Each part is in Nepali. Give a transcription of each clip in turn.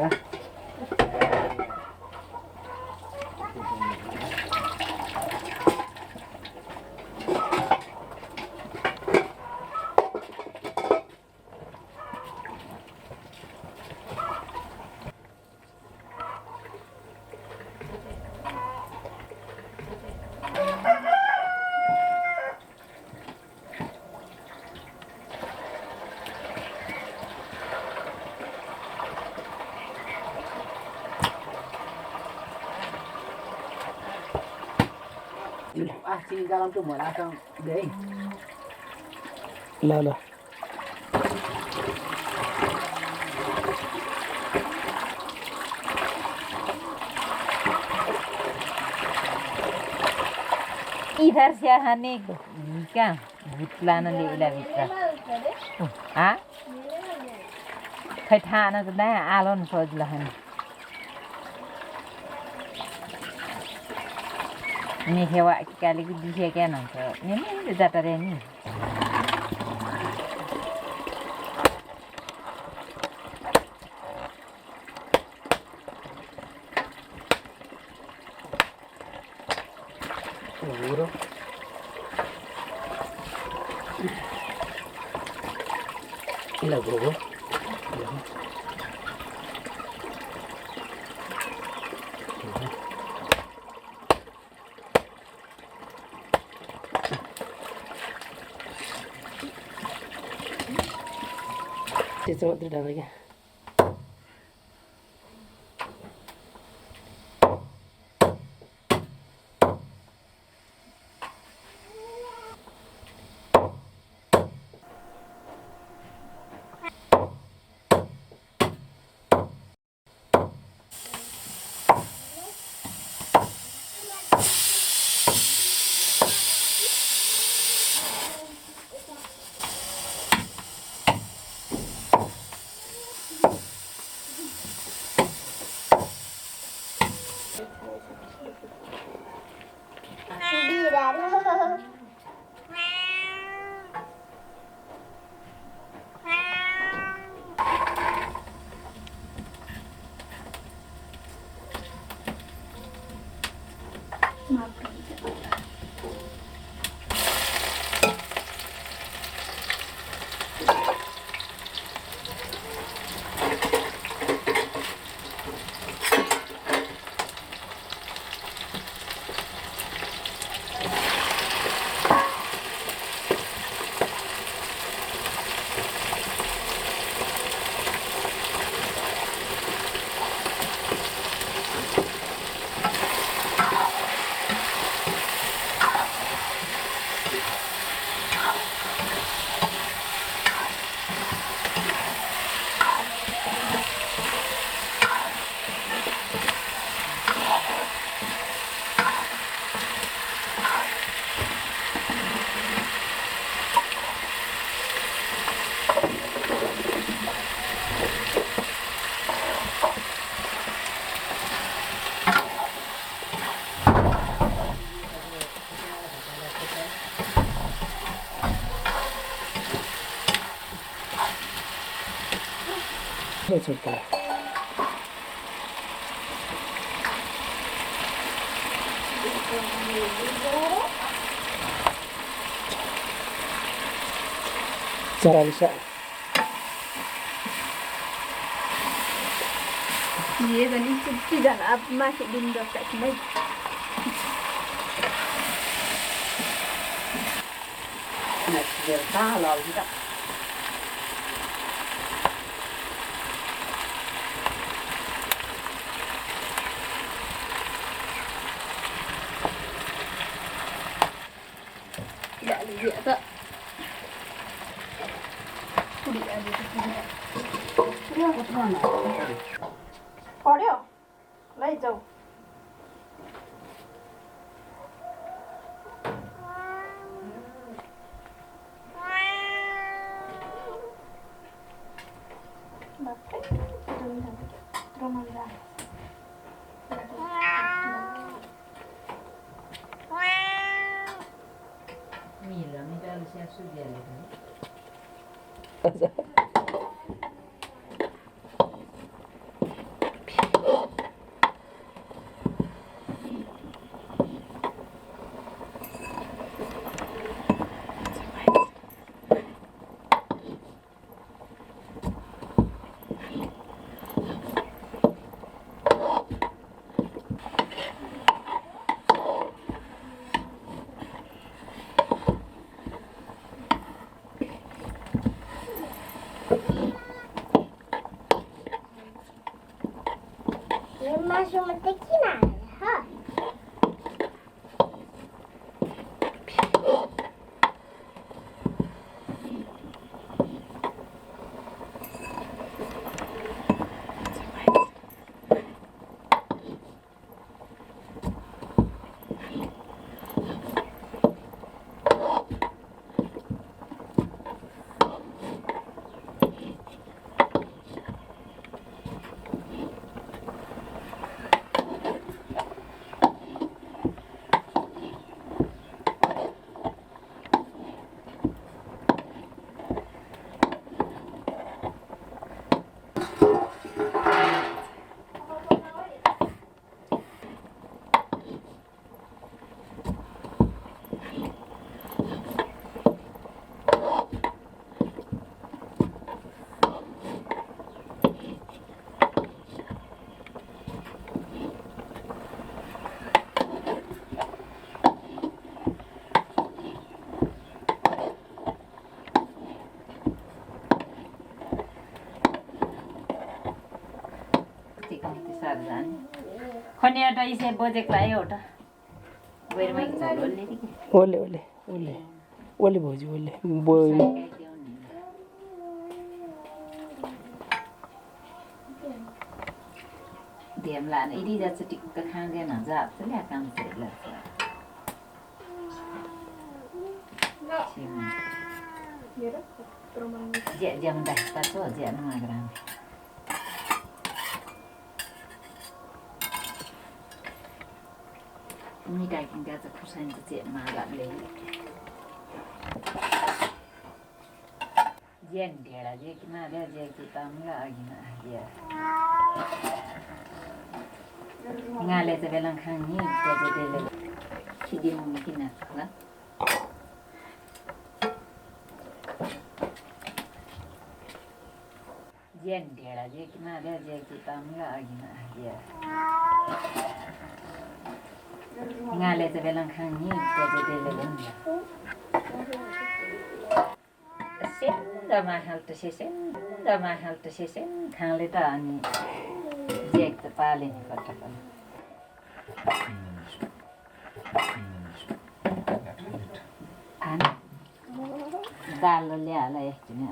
Vâng. Sini dalam tuh malah kan deh. Lala. इधर से आने को क्या भूतलाना ले इला भित्र हाँ खै थाहा त ना आलोन सजिलो खाने नि हेवा काली को दिखे क्या न त नि जाता रे नि Seguro. Y la probó. Itu tidak lagi. Cerita. Cara bisa. Iya, dan itu tidak masih dindak tak cuma. Này giờ ta lò gì đó. Iya tak. Kulit aja tu. Dia apa mana? Oreo. Lai jauh. Mila, mi dà il senso di मासुमा त किन हाल्छ खनियाटा इसे बजेको आयो एउटा गइरमै झोलले कि ओले ओले ओले ओले भौजी ओले बोइल धेम लाने इडी जान्छ टिक्क खाँदैन जाप्छ ल्या काम चाहिँ लाग्छ ज्याम दास्ता छ ज्याम माग्राम मिठाई किन्दा चाहिँ खुर्सानी चाहिँ मालाले ज्यान ढेडा जे कि माल्या जे कि ताम्ला अघि आगिया ngaले चाहिँ बेला खाने त्यसले खिदिनु किन छ ज्यान ढेडा जे कि माल्या जे कि ताम्ला अघि आगिया ngaले चाहिँ बेला खाने त्यसले सेन्डमा हाल्ट सेसेन खाले त अनि जेक त पाले नि कटकन खाना दाल ल्याला एकछिन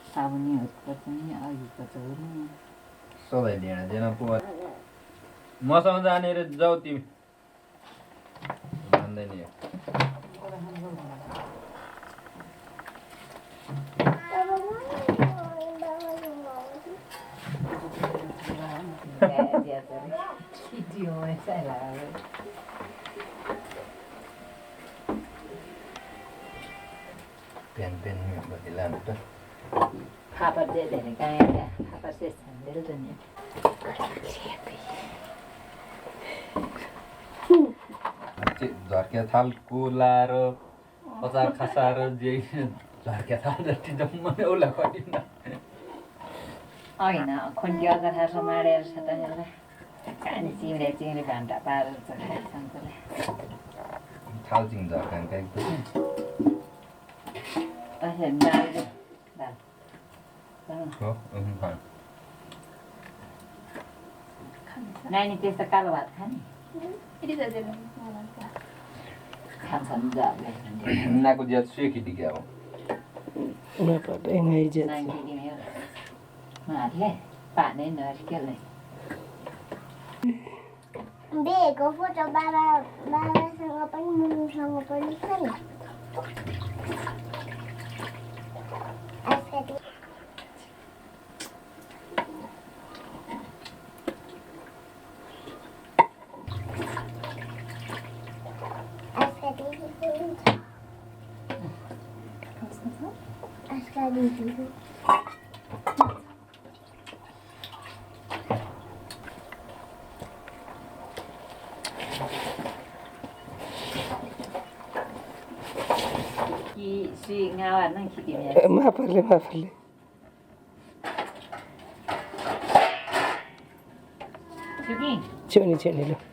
साबुनी होस् पनि अघिको चाहिँ सधैँ ढेँडा जेन पुगा मसँग जाने रे जाऊ तिमी भन्दैन यो पेन बत्ती लानु त खापर दे धेरै गाया खापर से सन्देल त नि झर्किया थाल कुलाएर अचार खसाएर जे झर्किया थाल जति जम्मै उसलाई कटिन्न होइन खुन्टी अचार खाएर माडेर छ त यसलाई खाने चिङ्रे भान्डा पारेर चाहिँ खाइसक्छ थाल चिङ झर्कान एकदम नानी त्यस्तो कालो भात खाने खान्छन् नाको ज्याद सेकी टिक्या हो नेपाल एंगाई जे मारले पानी नर्केले बेको फोटो बाबासँग पनि मुनुसँग पनि छ नि माफले छेनी लो